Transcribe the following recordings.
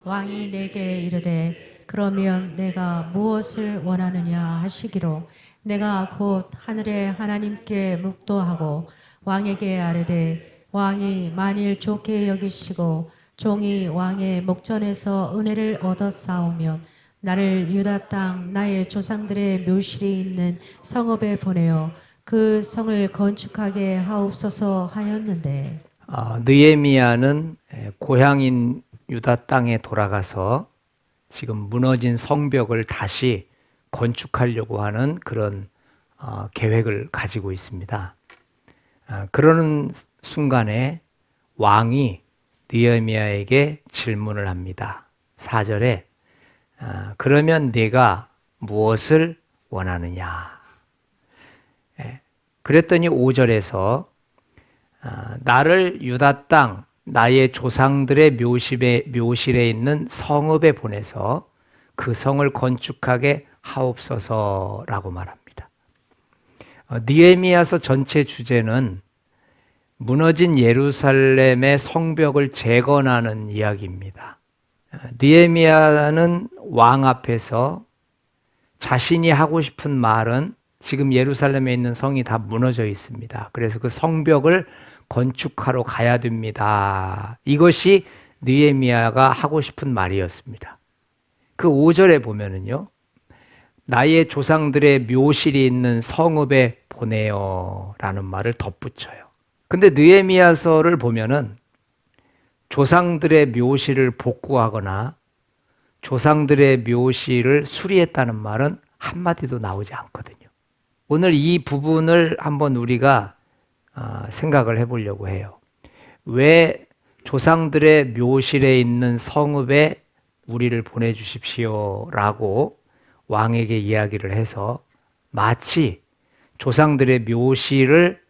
왕이 내게 이르되 그러면 내가 무엇을 원하느냐 하시기로 내가 곧 하늘의 하나님께 묵도하고 왕에게 아뢰되 왕이 만일 좋게 여기시고 종이 왕의 목전에서 은혜를 얻었사오면 나를 유다 땅 나의 조상들의 묘실이 있는 성읍에 보내어 그 성을 건축하게 하옵소서 하였는데 느헤미야는 고향인 유다 땅에 돌아가서 지금 무너진 성벽을 다시 건축하려고 하는 그런 계획을 가지고 있습니다. 그러는 순간에 왕이 느헤미야에게 질문을 합니다. 4절에 그러면 네가 무엇을 원하느냐? 그랬더니 5절에서 나를 유다 땅 나의 조상들의 묘실에 있는 성읍에 보내서 그 성을 건축하게 하옵소서라고 말합니다. 느헤미야서 전체 주제는 무너진 예루살렘의 성벽을 재건하는 이야기입니다. 느헤미야는 왕 앞에서 자신이 하고 싶은 말은 지금 예루살렘에 있는 성이 다 무너져 있습니다. 그래서 그 성벽을 건축하러 가야 됩니다. 이것이 느헤미야가 하고 싶은 말이었습니다. 그 5절에 보면은요. 나의 조상들의 묘실이 있는 성읍에 보내요 라는 말을 덧붙여요. 근데 느헤미야서를 보면은 조상들의 묘실을 복구하거나 조상들의 묘실을 수리했다는 말은 한마디도 나오지 않거든요. 오늘 이 부분을 한번 우리가 생각을 해보려고 해요. 왜 조상들의 묘실에 있는 성읍에 우리를 보내주십시오 라고 왕에게 이야기를 해서 마치 조상들의 묘실을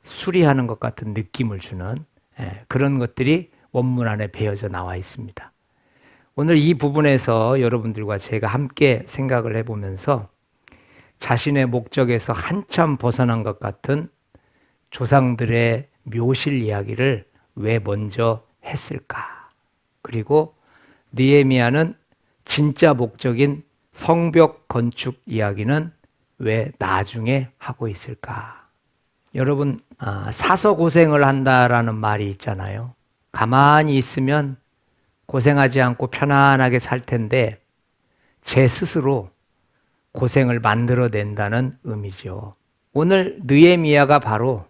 수리하는 것 같은 느낌을 주는 그런 것들이 원문 안에 배어져 나와 있습니다. 오늘 이 부분에서 여러분들과 제가 함께 생각을 해보면서 자신의 목적에서 한참 벗어난 것 같은 조상들의 묘실 이야기를 왜 먼저 했을까? 그리고 느헤미야는 진짜 목적인 성벽 건축 이야기는 왜 나중에 하고 있을까? 여러분, 사서 고생을 한다라는 말이 있잖아요. 가만히 있으면 고생하지 않고 편안하게 살 텐데 제 스스로 고생을 만들어낸다는 의미죠. 오늘 느헤미야가 바로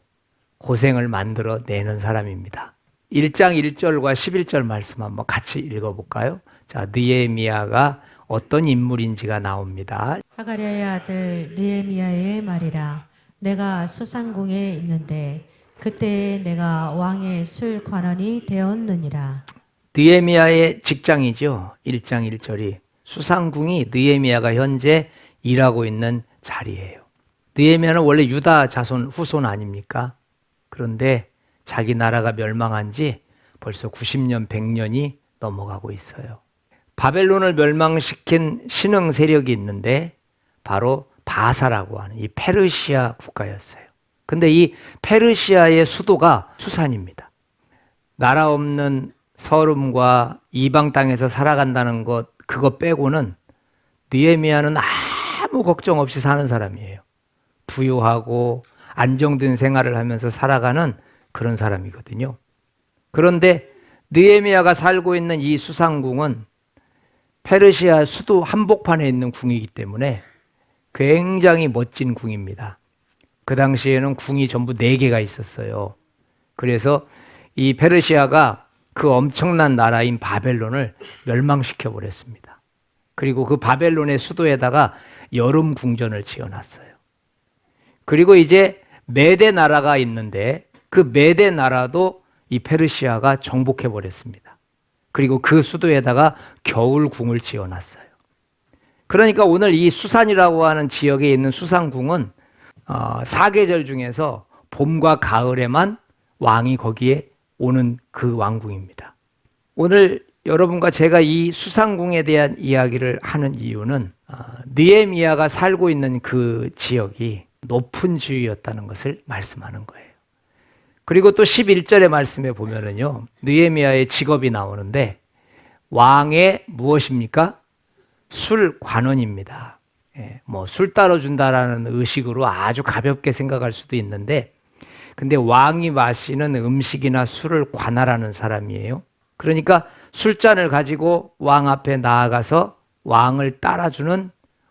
고생을 만들어내는 사람입니다. 1장 1절과 11절 말씀 한번 같이 읽어볼까요? 자, 느헤미야가 어떤 인물인지가 나옵니다. 하가랴의 아들 느헤미야의 말이라 내가 수상궁에 있는데 그때 내가 왕의 술 관원이 되었느니라. 느헤미야의 직장이죠. 1장 1절이 수상궁이 느헤미야가 현재 일하고 있는 자리예요. 느헤미야는 원래 유다 자손 후손 아닙니까? 그런데 자기 나라가 멸망한 지 벌써 90년, 100년이 넘어가고 있어요. 바벨론을 멸망시킨 신흥 세력이 있는데 바로 바사라고 하는 이 페르시아 국가였어요. 근데 이 페르시아의 수도가 수산입니다. 나라 없는 서름과 이방 땅에서 살아간다는 것 그거 빼고는 느헤미야는 아무 걱정 없이 사는 사람이에요. 부유하고 안정된 생활을 하면서 살아가는 그런 사람이거든요. 그런데 느헤미야가 살고 있는 이 수상궁은 페르시아 수도 한복판에 있는 궁이기 때문에 굉장히 멋진 궁입니다. 그 당시에는 궁이 전부 4개가 있었어요. 그래서 이 페르시아가 그 엄청난 나라인 바벨론을 멸망시켜 버렸습니다. 그리고 그 바벨론의 수도에다가 여름 궁전을 지어놨어요. 그리고 이제 메대 나라가 있는데 그 메대 나라도 이 페르시아가 정복해 버렸습니다. 그리고 그 수도에다가 겨울 궁을 지어놨어요. 그러니까 오늘 이 수산이라고 하는 지역에 있는 수산궁은 사계절 중에서 봄과 가을에만 왕이 거기에 오는 그 왕궁입니다. 오늘 여러분과 제가 이 수상궁에 대한 이야기를 하는 이유는 느헤미야가 살고 있는 그 지역이 높은 지위였다는 것을 말씀하는 거예요. 그리고 또 11절의 말씀에 보면은요, 느헤미야의 직업이 나오는데 왕의 무엇입니까? 술관원입니다. 술 따라준다라는 의식으로 아주 가볍게 생각할 수도 있는데, 근데 왕이 마시는 음식이나 술을 관할하는 사람이에요. 그러니까 술잔을 가지고 왕 앞에 나아가서 왕을 따라주는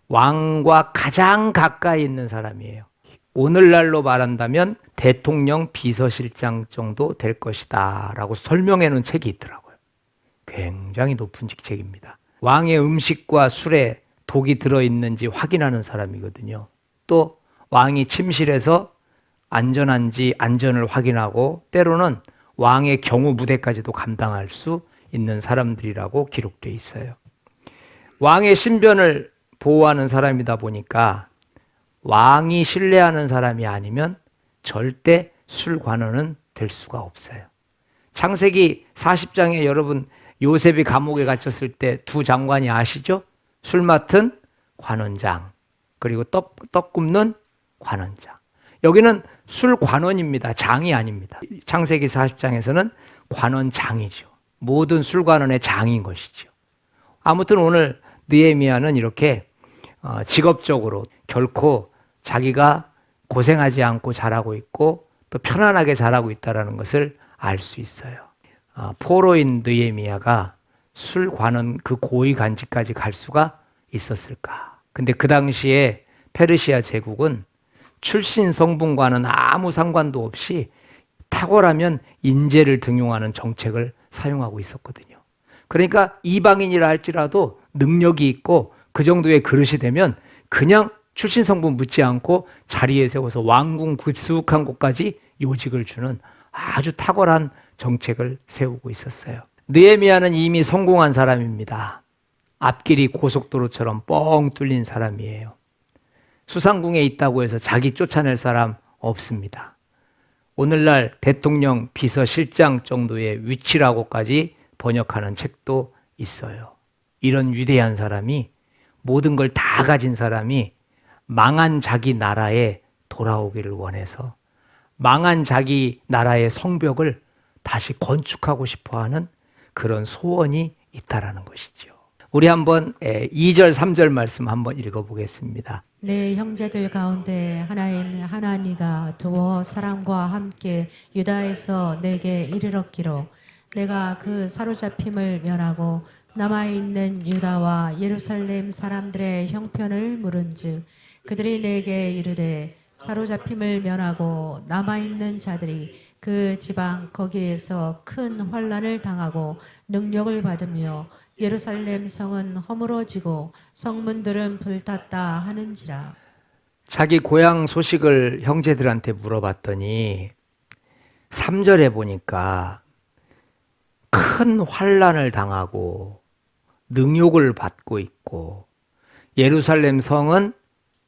왕과 가장 가까이 있는 사람이에요. 오늘날로 말한다면 대통령 비서실장 정도 될 것이다 라고 설명해 놓은 책이 있더라고요. 굉장히 높은 직책입니다. 왕의 음식과 술에 독이 들어있는지 확인하는 사람이거든요. 또 왕이 침실에서 안전한지 안전을 확인하고 때로는 왕의 경호 무대까지도 감당할 수 있는 사람들이라고 기록되어 있어요. 왕의 신변을 보호하는 사람이다 보니까 왕이 신뢰하는 사람이 아니면 절대 술관원은 될 수가 없어요. 창세기 40장에 여러분 요셉이 감옥에 갇혔을 때 두 장관이 아시죠? 술 맡은 관원장, 그리고 떡 굽는 관원장. 여기는 술관원입니다. 장이 아닙니다. 창세기 40장에서는 관원장이죠. 모든 술관원의 장인 것이죠. 아무튼 오늘 느헤미야는 이렇게 직업적으로 결코 자기가 고생하지 않고 잘하고 있고 또 편안하게 잘하고 있다는 것을 알 수 있어요. 포로인 느헤미야가 술관원 그 고위 간직까지 갈 수가 있었을까? 근데 그 당시에 페르시아 제국은 출신 성분과는 아무 상관도 없이 탁월하면 인재를 등용하는 정책을 사용하고 있었거든요. 그러니까 이방인이라 할지라도 능력이 있고 그 정도의 그릇이 되면 그냥 출신 성분 묻지 않고 자리에 세워서 왕궁 깊숙한 곳까지 요직을 주는 아주 탁월한 정책을 세우고 있었어요. 느헤미야는 이미 성공한 사람입니다. 앞길이 고속도로처럼 뻥 뚫린 사람이에요. 수상궁에 있다고 해서 자기 쫓아낼 사람 없습니다. 오늘날 대통령 비서실장 정도의 위치라고까지 번역하는 책도 있어요. 이런 위대한 사람이, 모든 걸 다 가진 사람이 망한 자기 나라에 돌아오기를 원해서 망한 자기 나라의 성벽을 다시 건축하고 싶어하는 그런 소원이 있다라는 것이죠. 우리 한번 2절 3절 말씀 한번 읽어보겠습니다. 내 형제들 가운데 하나인 하나니가 두어 사람과 함께 유다에서 내게 이르렀기로 내가 그 사로잡힘을 면하고 남아있는 유다와 예루살렘 사람들의 형편을 물은즉 그들이 내게 이르되 사로잡힘을 면하고 남아있는 자들이 그 지방 거기에서 큰 환난을 당하고 능력을 받으며 예루살렘 성은 허물어지고 성문들은 불탔다 하는지라. 자기 고향 소식을 형제들한테 물어봤더니 3절에 보니까 큰 환난을 당하고 능욕을 받고 있고 예루살렘 성은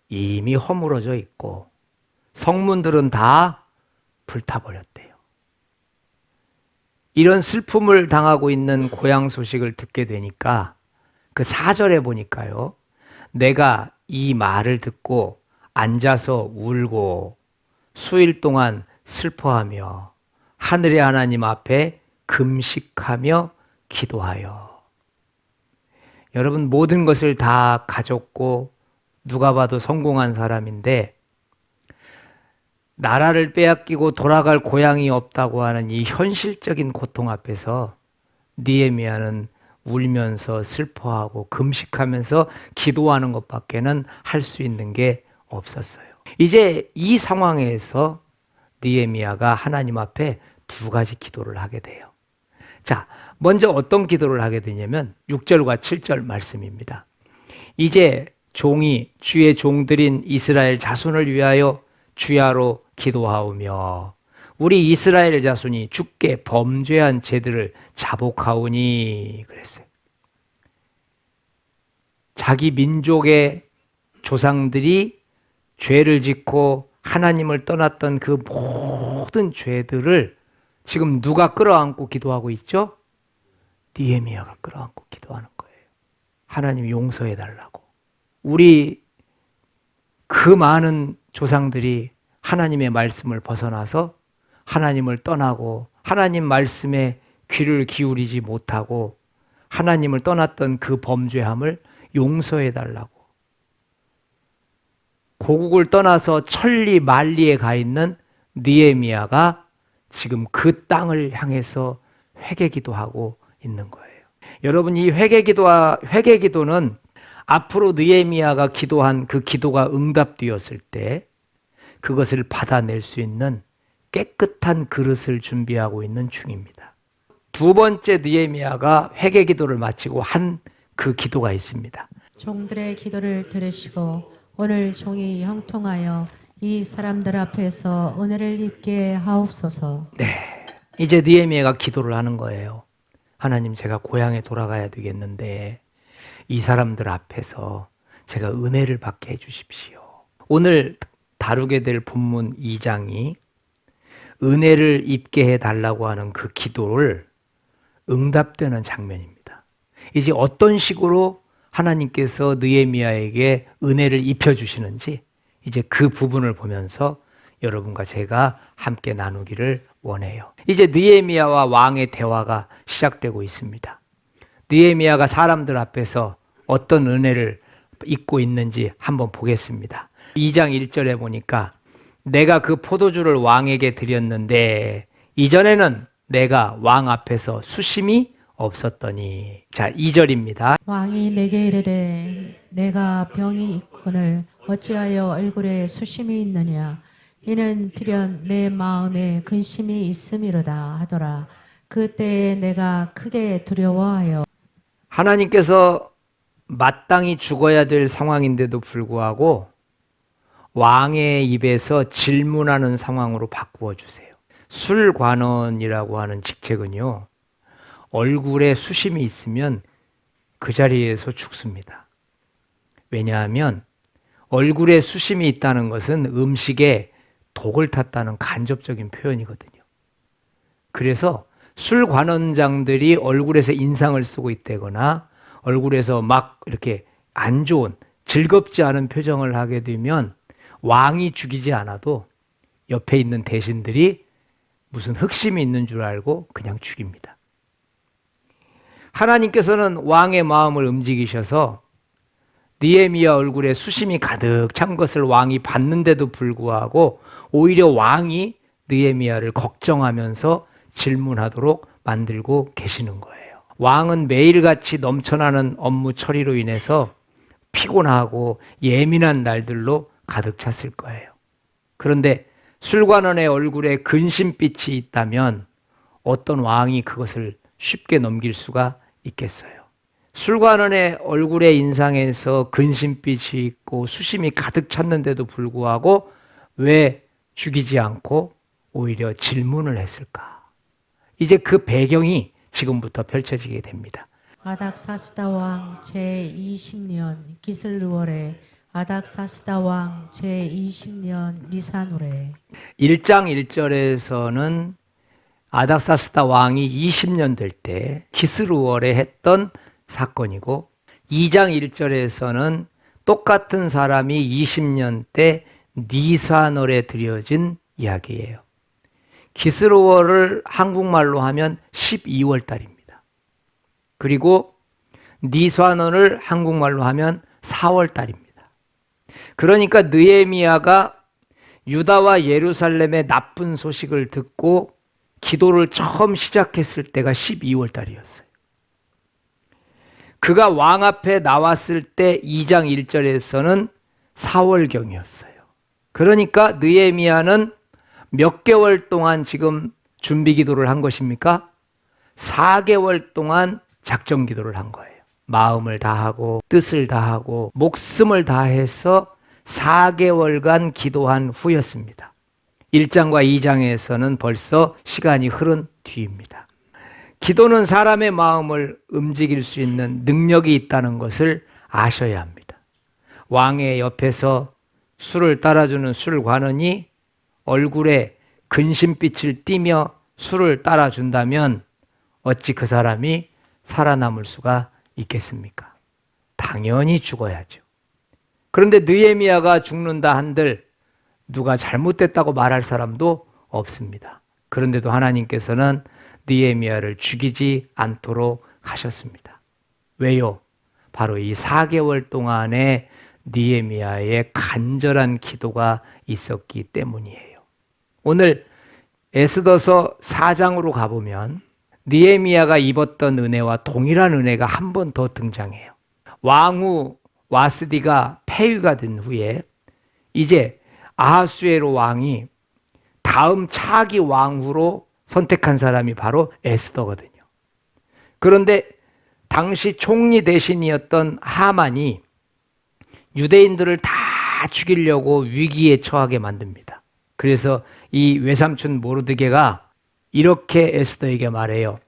이미 허물어져 있고 성문들은 다 불타버렸대요. 이런 슬픔을 당하고 있는 고향 소식을 듣게 되니까 그 4절에 보니까요. 내가 이 말을 듣고 앉아서 울고 수일 동안 슬퍼하며 하늘의 하나님 앞에 금식하며 기도하여. 여러분, 모든 것을 다 가졌고 누가 봐도 성공한 사람인데 나라를 빼앗기고 돌아갈 고향이 없다고 하는 이 현실적인 고통 앞에서 느헤미야는 울면서 슬퍼하고 금식하면서 기도하는 것밖에는 할 수 있는 게 없었어요. 이제 이 상황에서 느헤미야가 하나님 앞에 두 가지 기도를 하게 돼요. 자, 먼저 어떤 기도를 하게 되냐면 6절과 7절 말씀입니다. 이제 종이 주의 종들인 이스라엘 자손을 위하여 주야로 기도하오며 우리 이스라엘 자손이 주께 범죄한 죄들을 자복하오니 그랬어요. 자기 민족의 조상들이 죄를 짓고 하나님을 떠났던 그 모든 죄들을 지금 누가 끌어안고 기도하고 있죠? 느헤미야가 끌어안고 기도하는 거예요. 하나님 용서해 달라고. 우리 그 많은 조상들이 하나님의 말씀을 벗어나서 하나님을 떠나고 하나님 말씀에 귀를 기울이지 못하고 하나님을 떠났던 그 범죄함을 용서해 달라고. 고국을 떠나서 천리 만리에 가 있는 느헤미야가 지금 그 땅을 향해서 회개기도하고 있는 거예요. 여러분, 이 회개기도는 앞으로 느헤미야가 기도한 그 기도가 응답되었을 때 그것을 받아낼 수 있는 깨끗한 그릇을 준비하고 있는 중입니다. 두 번째 느헤미야가 회개기도를 마치고 한 그 기도가 있습니다. 종들의 기도를 들으시고 오늘 종이 형통하여 이 사람들 앞에서 은혜를 입게 하옵소서. 네, 이제 느헤미야가 기도를 하는 거예요. 하나님, 제가 고향에 돌아가야 되겠는데 이 사람들 앞에서 제가 은혜를 받게 해주십시오. 오늘 다루게 될 본문 2장이 은혜를 입게 해달라고 하는 그 기도를 응답되는 장면입니다. 이제 어떤 식으로 하나님께서 느헤미야에게 은혜를 입혀주시는지 이제 그 부분을 보면서 여러분과 제가 함께 나누기를 원해요. 이제 느헤미야와 왕의 대화가 시작되고 있습니다. 느헤미야가 사람들 앞에서 어떤 은혜를 입고 있는지 한번 보겠습니다. 2장 1절에 보니까 내가 그 포도주를 왕에게 드렸는데 이전에는 내가 왕 앞에서 수심이 없었더니. 자, 2절입니다. 왕이 내게 이르되 내가 병이 있거늘 어찌하여 얼굴에 수심이 있느냐 이는 필연 내 마음에 근심이 있음이로다 하더라. 그때에 내가 크게 두려워하여. 하나님께서 마땅히 죽어야 될 상황인데도 불구하고 왕의 입에서 질문하는 상황으로 바꾸어 주세요. 술관원이라고 하는 직책은요, 얼굴에 수심이 있으면 그 자리에서 죽습니다. 왜냐하면 얼굴에 수심이 있다는 것은 음식에 독을 탔다는 간접적인 표현이거든요. 그래서 술관원장들이 얼굴에서 인상을 쓰고 있다거나 얼굴에서 막 이렇게 안 좋은, 즐겁지 않은 표정을 하게 되면 왕이 죽이지 않아도 옆에 있는 대신들이 무슨 흑심이 있는 줄 알고 그냥 죽입니다. 하나님께서는 왕의 마음을 움직이셔서 느헤미야 얼굴에 수심이 가득 찬 것을 왕이 봤는데도 불구하고 오히려 왕이 느헤미야를 걱정하면서 질문하도록 만들고 계시는 거예요. 왕은 매일같이 넘쳐나는 업무 처리로 인해서 피곤하고 예민한 날들로 가득 찼을 거예요. 그런데 술관원의 얼굴에 근심빛이 있다면 어떤 왕이 그것을 쉽게 넘길 수가 있겠어요. 술관원의 얼굴의 인상에서 근심빛이 있고 수심이 가득 찼는데도 불구하고 왜 죽이지 않고 오히려 질문을 했을까? 이제 그 배경이 지금부터 펼쳐지게 됩니다. 아닥사스다 왕 제20년 기슬루월에 아닥사스다 왕 제20년 니산월에. 1장 1절에서는 아닥사스다 왕이 20년 될 때 기스루월에 했던 사건이고 2장 1절에서는 똑같은 사람이 20년 때 니산월에 드려진 이야기예요. 기스루월을 한국말로 하면 12월 달입니다. 그리고 니산월을 한국말로 하면 4월 달입니다. 그러니까 느헤미야가 유다와 예루살렘의 나쁜 소식을 듣고 기도를 처음 시작했을 때가 12월 달이었어요. 그가 왕 앞에 나왔을 때 2장 1절에서는 4월경이었어요. 그러니까 느헤미야는 몇 개월 동안 지금 준비 기도를 한 것입니까? 4개월 동안 작정 기도를 한 거예요. 마음을 다하고 뜻을 다하고 목숨을 다해서 4개월간 기도한 후였습니다. 1장과 2장에서는 벌써 시간이 흐른 뒤입니다. 기도는 사람의 마음을 움직일 수 있는 능력이 있다는 것을 아셔야 합니다. 왕의 옆에서 술을 따라주는 술관원이 얼굴에 근심빛을 띠며 술을 따라준다면 어찌 그 사람이 살아남을 수가 있겠습니까? 당연히 죽어야죠. 그런데 느헤미야가 죽는다 한들 누가 잘못됐다고 말할 사람도 없습니다. 그런데도 하나님께서는 느헤미야를 죽이지 않도록 하셨습니다. 왜요? 바로 이 4개월 동안의 느헤미야의 간절한 기도가 있었기 때문이에요. 오늘 에스더서 4장으로 가보면 느헤미야가 입었던 은혜와 동일한 은혜가 한 번 더 등장해요. 왕후 와스디가 폐위가 된 후에 이제 아하수에로 왕이 다음 차기 왕후로 선택한 사람이 바로 에스더거든요. 그런데 당시 총리 대신이었던 하만이 유대인들을 다 죽이려고 위기에 처하게 만듭니다. 그래서 이 외삼촌 모르드게가 이렇게 에스더에게 말해요.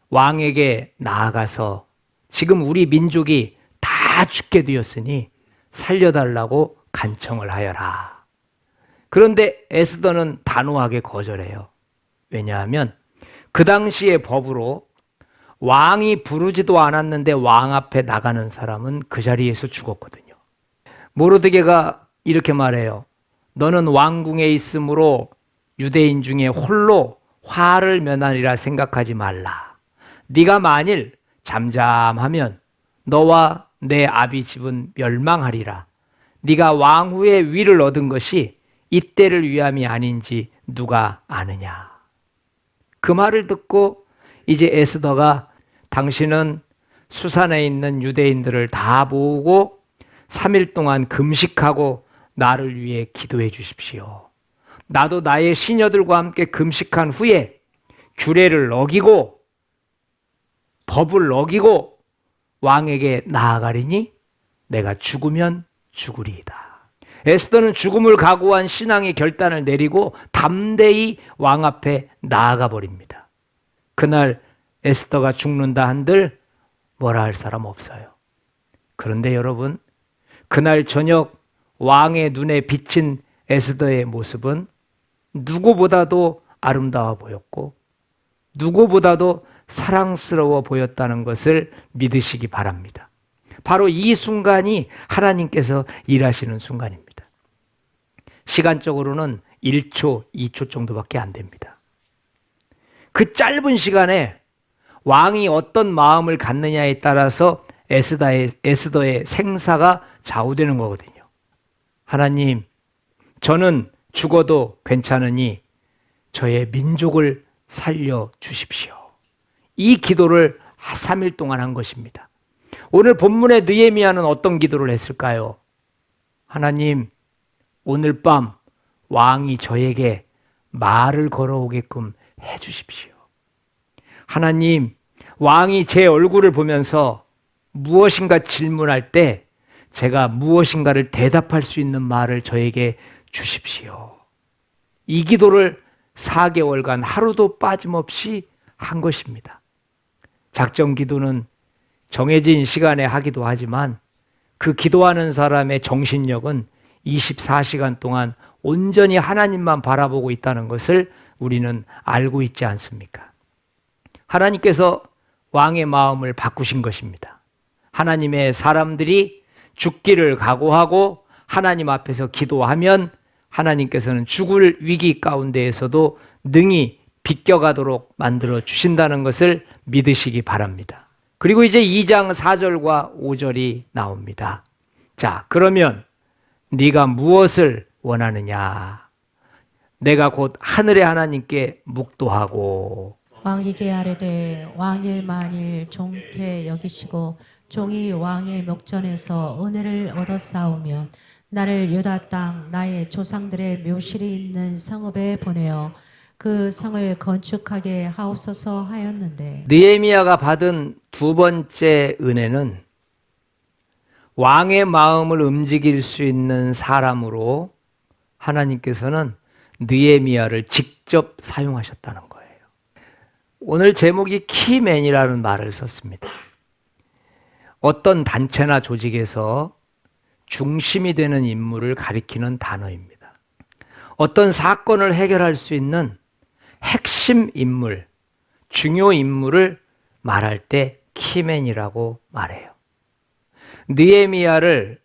왕에게 나아가서 지금 우리 민족이 다 죽게 되었으니 살려달라고 간청을 하여라. 그런데 에스더는 단호하게 거절해요. 왜냐하면 그 당시의 법으로 왕이 부르지도 않았는데 왕 앞에 나가는 사람은 그 자리에서 죽었거든요. 모르드게가 이렇게 말해요. 너는 왕궁에 있으므로 유대인 중에 홀로 화를 면하리라 생각하지 말라. 네가 만일 잠잠하면 너와 내 아비 집은 멸망하리라. 네가 왕후의 위를 얻은 것이 이때를 위함이 아닌지 누가 아느냐. 그 말을 듣고 이제 에스더가 당신은 수산에 있는 유대인들을 다 모으고 3일 동안 금식하고 나를 위해 기도해 주십시오. 나도 나의 시녀들과 함께 금식한 후에 규례를 어기고 법을 어기고 왕에게 나아가리니 내가 죽으면 죽으리이다. 에스더는 죽음을 각오한 신앙의 결단을 내리고 담대히 왕 앞에 나아가 버립니다. 그날 에스더가 죽는다 한들 뭐라 할 사람 없어요. 그런데 여러분, 그날 저녁 왕의 눈에 비친 에스더의 모습은 누구보다도 아름다워 보였고 누구보다도 사랑스러워 보였다는 것을 믿으시기 바랍니다. 바로 이 순간이 하나님께서 일하시는 순간입니다. 시간적으로는 1초, 2초 정도밖에 안 됩니다. 그 짧은 시간에 왕이 어떤 마음을 갖느냐에 따라서 에스더의 생사가 좌우되는 거거든요. 하나님, 저는 죽어도 괜찮으니 저의 민족을 살려주십시오. 이 기도를 3일 동안 한 것입니다. 오늘 본문의 느헤미야는 어떤 기도를 했을까요? 하나님, 오늘 밤 왕이 저에게 말을 걸어오게끔 해주십시오. 하나님, 왕이 제 얼굴을 보면서 무엇인가 질문할 때 제가 무엇인가를 대답할 수 있는 말을 저에게 주십시오. 이 기도를 4개월간 하루도 빠짐없이 한 것입니다. 작정 기도는 정해진 시간에 하기도 하지만 그 기도하는 사람의 정신력은 24시간 동안 온전히 하나님만 바라보고 있다는 것을 우리는 알고 있지 않습니까? 하나님께서 왕의 마음을 바꾸신 것입니다. 하나님의 사람들이 죽기를 각오하고 하나님 앞에서 기도하면 하나님께서는 죽을 위기 가운데에서도 능히 비껴가도록 만들어 주신다는 것을 믿으시기 바랍니다. 그리고 이제 2장 4절과 5절이 나옵니다. 자, 그러면 네가 무엇을 원하느냐? 내가 곧 하늘의 하나님께 묵도하고 왕에게 아뢰되 왕일 만일 종께 여기시고 종이 왕의 목전에서 은혜를 얻었사오면 나를 유다 땅 나의 조상들의 묘실이 있는 성읍에 보내어 그 성을 건축하게 하옵소서 하였는데 느헤미야가 받은 두 번째 은혜는 왕의 마음을 움직일 수 있는 사람으로 하나님께서는 느헤미야를 직접 사용하셨다는 거예요. 오늘 제목이 키맨이라는 말을 썼습니다. 어떤 단체나 조직에서 중심이 되는 인물을 가리키는 단어입니다. 어떤 사건을 해결할 수 있는 핵심 인물, 중요 인물을 말할 때 키맨이라고 말해요. 느헤미야를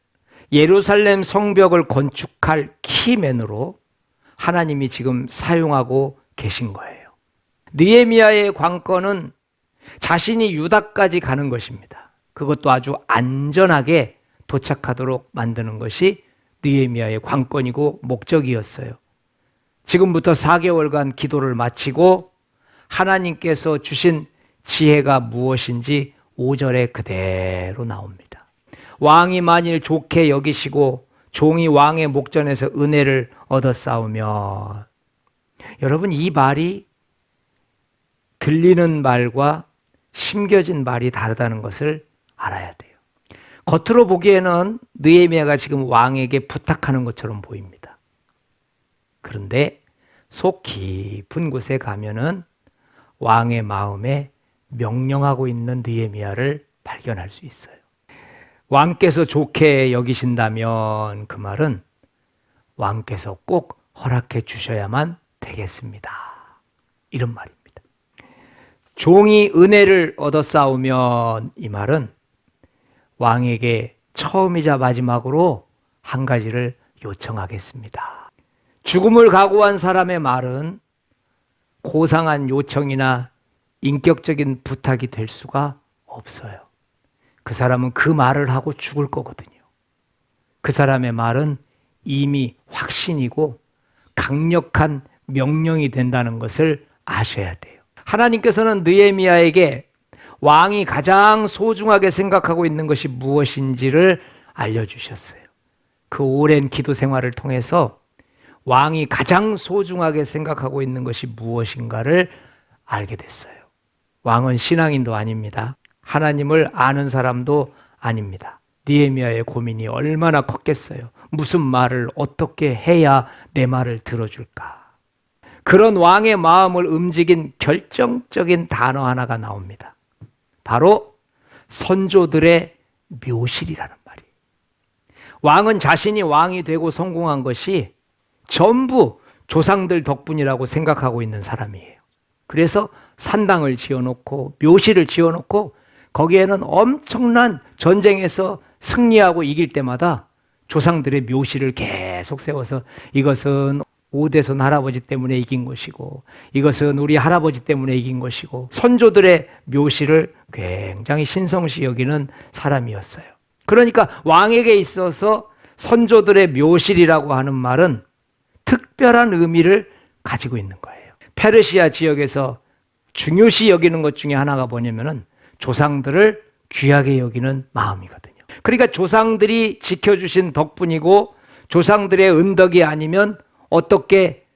예루살렘 성벽을 건축할 키맨으로 하나님이 지금 사용하고 계신 거예요. 느헤미야의 관건은 자신이 유다까지 가는 것입니다. 그것도 아주 안전하게 도착하도록 만드는 것이 느헤미야의 관건이고 목적이었어요. 지금부터 4개월간 기도를 마치고 하나님께서 주신 지혜가 무엇인지 5절에 그대로 나옵니다. 왕이 만일 좋게 여기시고 종이 왕의 목전에서 은혜를 얻어싸우면, 여러분, 이 말이 들리는 말과 심겨진 말이 다르다는 것을 알아야 돼요. 겉으로 보기에는 느헤미야가 지금 왕에게 부탁하는 것처럼 보입니다. 그런데 속 깊은 곳에 가면은 왕의 마음에 명령하고 있는 느헤미야를 발견할 수 있어요. 왕께서 좋게 여기신다면 그 말은 왕께서 꼭 허락해 주셔야만 되겠습니다. 이런 말입니다. 종이 은혜를 얻어싸우면, 이 말은 왕에게 처음이자 마지막으로 한 가지를 요청하겠습니다. 죽음을 각오한 사람의 말은 고상한 요청이나 인격적인 부탁이 될 수가 없어요. 그 사람은 그 말을 하고 죽을 거거든요. 그 사람의 말은 이미 확신이고 강력한 명령이 된다는 것을 아셔야 돼요. 하나님께서는 느헤미야에게 왕이 가장 소중하게 생각하고 있는 것이 무엇인지를 알려주셨어요. 그 오랜 기도 생활을 통해서 왕이 가장 소중하게 생각하고 있는 것이 무엇인가를 알게 됐어요. 왕은 신앙인도 아닙니다. 하나님을 아는 사람도 아닙니다. 느헤미야의 고민이 얼마나 컸겠어요. 무슨 말을 어떻게 해야 내 말을 들어줄까? 그런 왕의 마음을 움직인 결정적인 단어 하나가 나옵니다. 바로 선조들의 묘실이라는 말이에요. 왕은 자신이 왕이 되고 성공한 것이 전부 조상들 덕분이라고 생각하고 있는 사람이에요. 그래서 산당을 지어놓고 묘실을 지어놓고 거기에는 엄청난 전쟁에서 승리하고 이길 때마다 조상들의 묘실을 계속 세워서 이것은 오대손 할아버지 때문에 이긴 것이고 이것은 우리 할아버지 때문에 이긴 것이고, 선조들의 묘실을 굉장히 신성시 여기는 사람이었어요. 그러니까 왕에게 있어서 선조들의 묘실이라고 하는 말은 특별한 의미를 가지고 있는 거예요. 페르시아 지역에서 중요시 여기는 것 중에 하나가 뭐냐면은 조상들을 귀하게 여기는 마음이거든요. 그러니까 조상들이 지켜주신 덕분이고 조상들의 은덕이 아니면 어떻게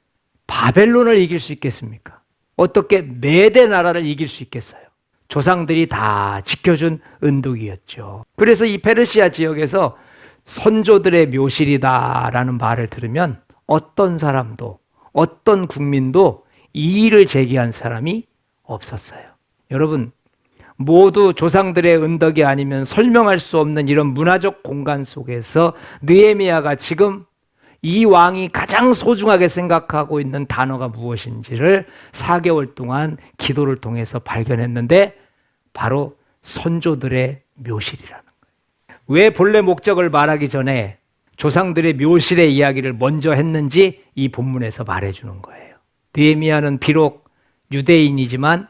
바벨론을 이길 수 있겠습니까? 어떻게 메대 나라를 이길 수 있겠어요? 조상들이 다 지켜준 은덕이었죠. 그래서 이 페르시아 지역에서 선조들의 묘실이다라는 말을 들으면 어떤 사람도, 어떤 국민도 이의를 제기한 사람이 없었어요. 여러분, 모두 조상들의 은덕이 아니면 설명할 수 없는 이런 문화적 공간 속에서 느헤미야가 지금 이 왕이 가장 소중하게 생각하고 있는 단어가 무엇인지를 4개월 동안 기도를 통해서 발견했는데 바로 선조들의 묘실이라는 거예요. 왜 본래 목적을 말하기 전에 조상들의 묘실의 이야기를 먼저 했는지 이 본문에서 말해주는 거예요. 느헤미야는 비록 유대인이지만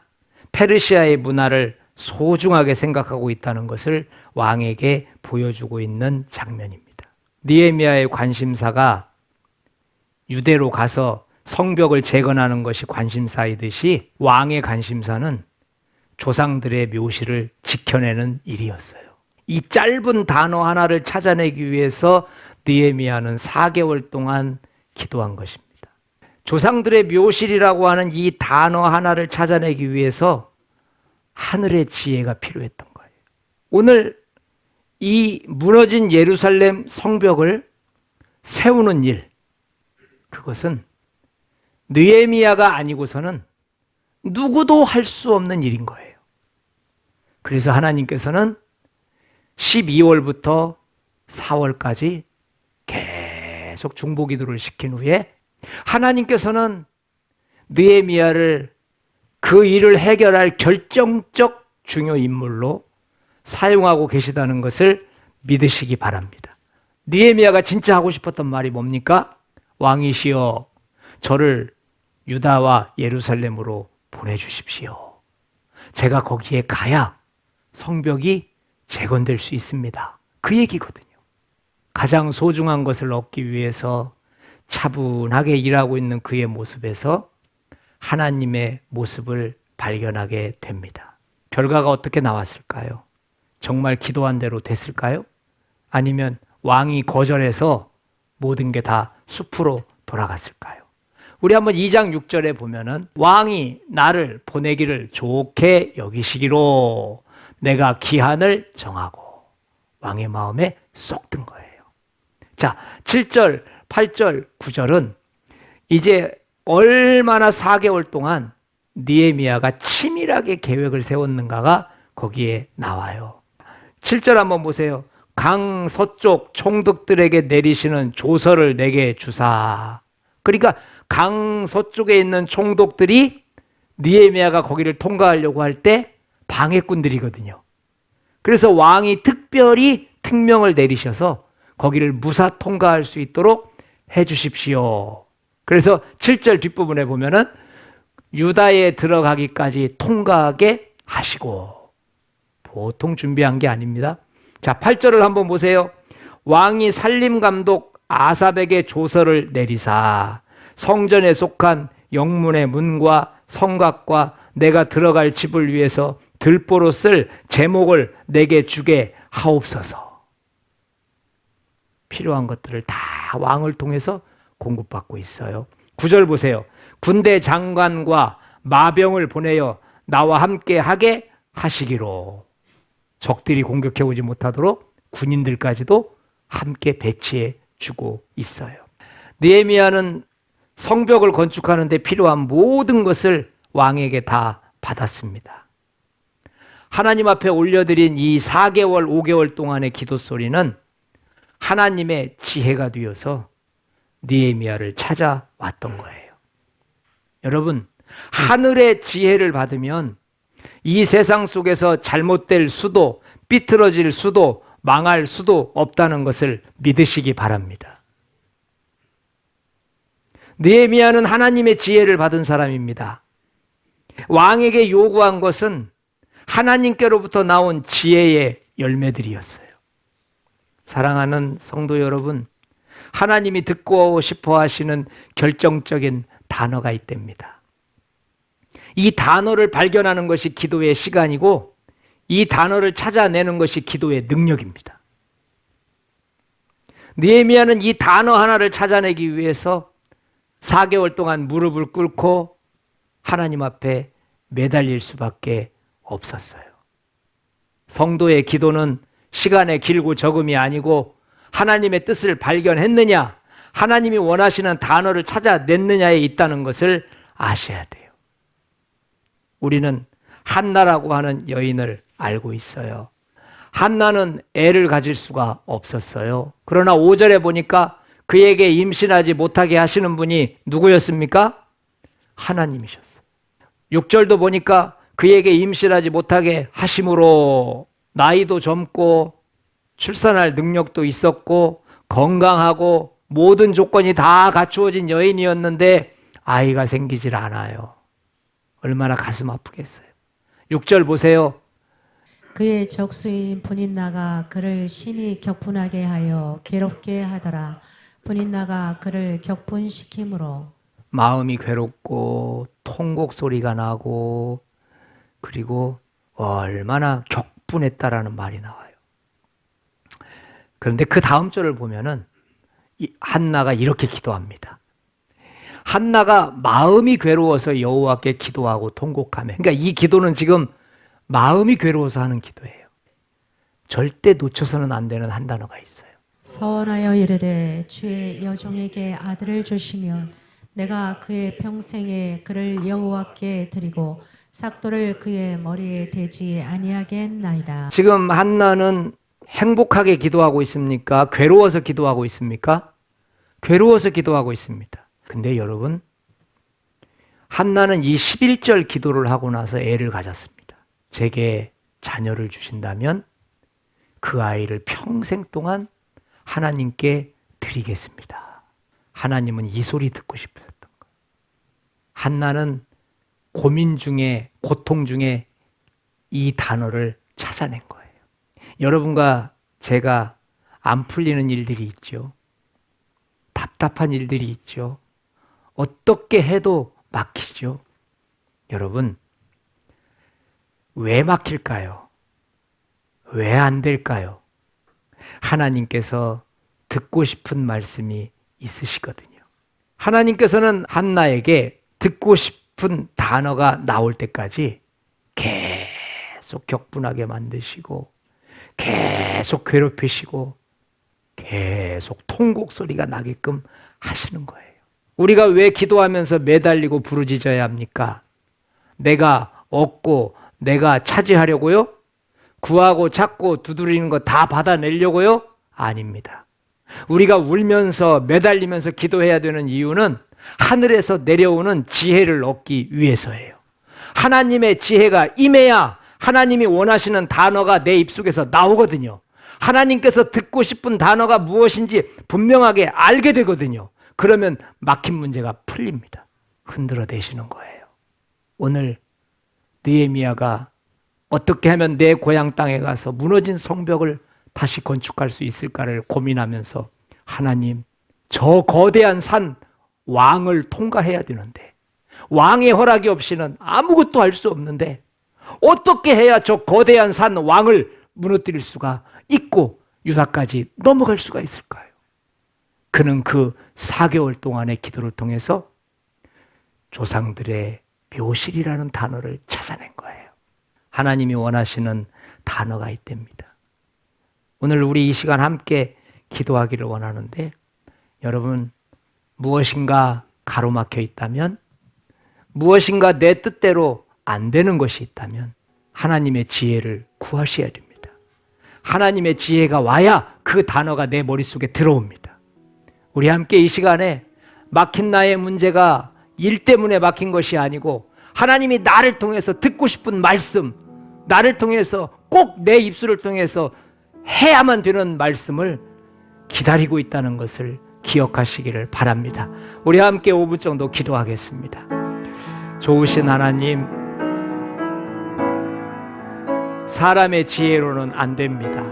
페르시아의 문화를 소중하게 생각하고 있다는 것을 왕에게 보여주고 있는 장면입니다. 느헤미야의 관심사가 유대로 가서 성벽을 재건하는 것이 관심사이듯이 왕의 관심사는 조상들의 묘실을 지켜내는 일이었어요. 이 짧은 단어 하나를 찾아내기 위해서 느헤미야는 4개월 동안 기도한 것입니다. 조상들의 묘실이라고 하는 이 단어 하나를 찾아내기 위해서 하늘의 지혜가 필요했던 거예요. 오늘 이 무너진 예루살렘 성벽을 세우는 일, 그것은 느헤미야가 아니고서는 누구도 할 수 없는 일인 거예요. 그래서 하나님께서는 12월부터 4월까지 계속 중보기도를 시킨 후에 하나님께서는 느헤미야를 그 일을 해결할 결정적 중요 인물로 사용하고 계시다는 것을 믿으시기 바랍니다. 느헤미야가 진짜 하고 싶었던 말이 뭡니까? 왕이시여, 저를 유다와 예루살렘으로 보내주십시오. 제가 거기에 가야 성벽이 재건될 수 있습니다. 그 얘기거든요. 가장 소중한 것을 얻기 위해서 차분하게 일하고 있는 그의 모습에서 하나님의 모습을 발견하게 됩니다. 결과가 어떻게 나왔을까요? 정말 기도한 대로 됐을까요? 아니면 왕이 거절해서 모든 게 다 숲으로 돌아갔을까요? 우리 한번 2장 6절에 보면은 왕이 나를 보내기를 좋게 여기시기로 내가 기한을 정하고 왕의 마음에 쏙 든 거예요. 자, 7절, 8절, 9절은 이제 얼마나 4개월 동안 느헤미야가 치밀하게 계획을 세웠는가가 거기에 나와요. 7절 한번 보세요. 강 서쪽 총독들에게 내리시는 조서를 내게 주사. 그러니까 강 서쪽에 있는 총독들이 느헤미야가 거기를 통과하려고 할 때 방해꾼들이거든요. 그래서 왕이 특별히 특명을 내리셔서 거기를 무사 통과할 수 있도록 해 주십시오. 그래서 7절 뒷부분에 보면은 유다에 들어가기까지 통과하게 하시고, 보통 준비한 게 아닙니다. 자, 8절을 한번 보세요. 왕이 살림감독 아삽에게 조서를 내리사 성전에 속한 영문의 문과 성곽과 내가 들어갈 집을 위해서 들보로 쓸 제목을 내게 주게 하옵소서. 필요한 것들을 다 왕을 통해서 공급받고 있어요. 9절 보세요. 군대 장관과 마병을 보내어 나와 함께 하게 하시기로. 적들이 공격해 오지 못하도록 군인들까지도 함께 배치해 주고 있어요. 느헤미야는 성벽을 건축하는 데 필요한 모든 것을 왕에게 다 받았습니다. 하나님 앞에 올려드린 이 4개월, 5개월 동안의 기도 소리는 하나님의 지혜가 되어서 느헤미야를 찾아왔던 거예요. 여러분, 하늘의 지혜를 받으면 이 세상 속에서 잘못될 수도, 삐뚤어질 수도, 망할 수도 없다는 것을 믿으시기 바랍니다. 느헤미야는 하나님의 지혜를 받은 사람입니다. 왕에게 요구한 것은 하나님께로부터 나온 지혜의 열매들이었어요. 사랑하는 성도 여러분, 하나님이 듣고 싶어 하시는 결정적인 단어가 있답니다. 이 단어를 발견하는 것이 기도의 시간이고 이 단어를 찾아내는 것이 기도의 능력입니다. 느헤미야는 이 단어 하나를 찾아내기 위해서 4개월 동안 무릎을 꿇고 하나님 앞에 매달릴 수밖에 없었어요. 성도의 기도는 시간의 길고 적음이 아니고 하나님의 뜻을 발견했느냐, 하나님이 원하시는 단어를 찾아냈느냐에 있다는 것을 아셔야 돼요. 우리는 한나라고 하는 여인을 알고 있어요. 한나는 애를 가질 수가 없었어요. 그러나 5절에 보니까 그에게 임신하지 못하게 하시는 분이 누구였습니까? 하나님이셨어요. 6절도 보니까 그에게 임신하지 못하게 하심으로 나이도 젊고 출산할 능력도 있었고 건강하고 모든 조건이 다 갖추어진 여인이었는데 아이가 생기질 않아요. 얼마나 가슴 아프겠어요. 6절 보세요. 그의 적수인 분인나가 그를 심히 격분하게 하여 괴롭게 하더라. 분인나가 그를 격분시키므로 마음이 괴롭고 통곡 소리가 나고 그리고 얼마나 격분했다라는 말이 나와요. 그런데 그 다음 절을 보면은 한나가 이렇게 기도합니다. 한나가 마음이 괴로워서 여호와께 기도하고 통곡하며, 그러니까 이 기도는 지금 마음이 괴로워서 하는 기도예요. 절대 놓쳐서는 안 되는 한 단어가 있어요. 서원하여 이르되 주의 여종에게 아들을 주시면 내가 그의 평생에 그를 여호와께 드리고 삭도를 그의 머리에 대지 아니하겠나이다. 지금 한나는 행복하게 기도하고 있습니까? 괴로워서 기도하고 있습니까? 괴로워서 기도하고 있습니다. 근데 여러분, 한나는 이 11절 기도를 하고 나서 애를 가졌습니다. 제게 자녀를 주신다면 그 아이를 평생 동안 하나님께 드리겠습니다. 하나님은 이 소리 듣고 싶으셨던 거예요. 한나는 고민 중에, 고통 중에 이 단어를 찾아낸 거예요. 여러분과 제가 안 풀리는 일들이 있죠. 답답한 일들이 있죠. 어떻게 해도 막히죠. 여러분, 왜 막힐까요? 왜 안 될까요? 하나님께서 듣고 싶은 말씀이 있으시거든요. 하나님께서는 한나에게 듣고 싶은 단어가 나올 때까지 계속 격분하게 만드시고 계속 괴롭히시고 계속 통곡 소리가 나게끔 하시는 거예요. 우리가 왜 기도하면서 매달리고 부르짖어야 합니까? 내가 얻고 내가 차지하려고요? 구하고 찾고 두드리는 거 다 받아내려고요? 아닙니다. 우리가 울면서 매달리면서 기도해야 되는 이유는 하늘에서 내려오는 지혜를 얻기 위해서예요. 하나님의 지혜가 임해야 하나님이 원하시는 단어가 내 입속에서 나오거든요. 하나님께서 듣고 싶은 단어가 무엇인지 분명하게 알게 되거든요. 그러면 막힌 문제가 풀립니다. 흔들어 대시는 거예요. 오늘 느헤미야가 어떻게 하면 내 고향 땅에 가서 무너진 성벽을 다시 건축할 수 있을까를 고민하면서 하나님, 저 거대한 산 왕을 통과해야 되는데 왕의 허락이 없이는 아무것도 할 수 없는데 어떻게 해야 저 거대한 산 왕을 무너뜨릴 수가 있고 유다까지 넘어갈 수가 있을까요? 그는 그 4개월 동안의 기도를 통해서 조상들의 묘실이라는 단어를 찾아낸 거예요. 하나님이 원하시는 단어가 있답니다. 오늘 우리 이 시간 함께 기도하기를 원하는데 여러분, 무엇인가 가로막혀 있다면, 무엇인가 내 뜻대로 안 되는 것이 있다면 하나님의 지혜를 구하셔야 됩니다. 하나님의 지혜가 와야 그 단어가 내 머릿속에 들어옵니다. 우리 함께 이 시간에 막힌 나의 문제가 일 때문에 막힌 것이 아니고 하나님이 나를 통해서 듣고 싶은 말씀, 나를 통해서 꼭 내 입술을 통해서 해야만 되는 말씀을 기다리고 있다는 것을 기억하시기를 바랍니다. 우리 함께 5분 정도 기도하겠습니다. 좋으신 하나님, 사람의 지혜로는 안 됩니다.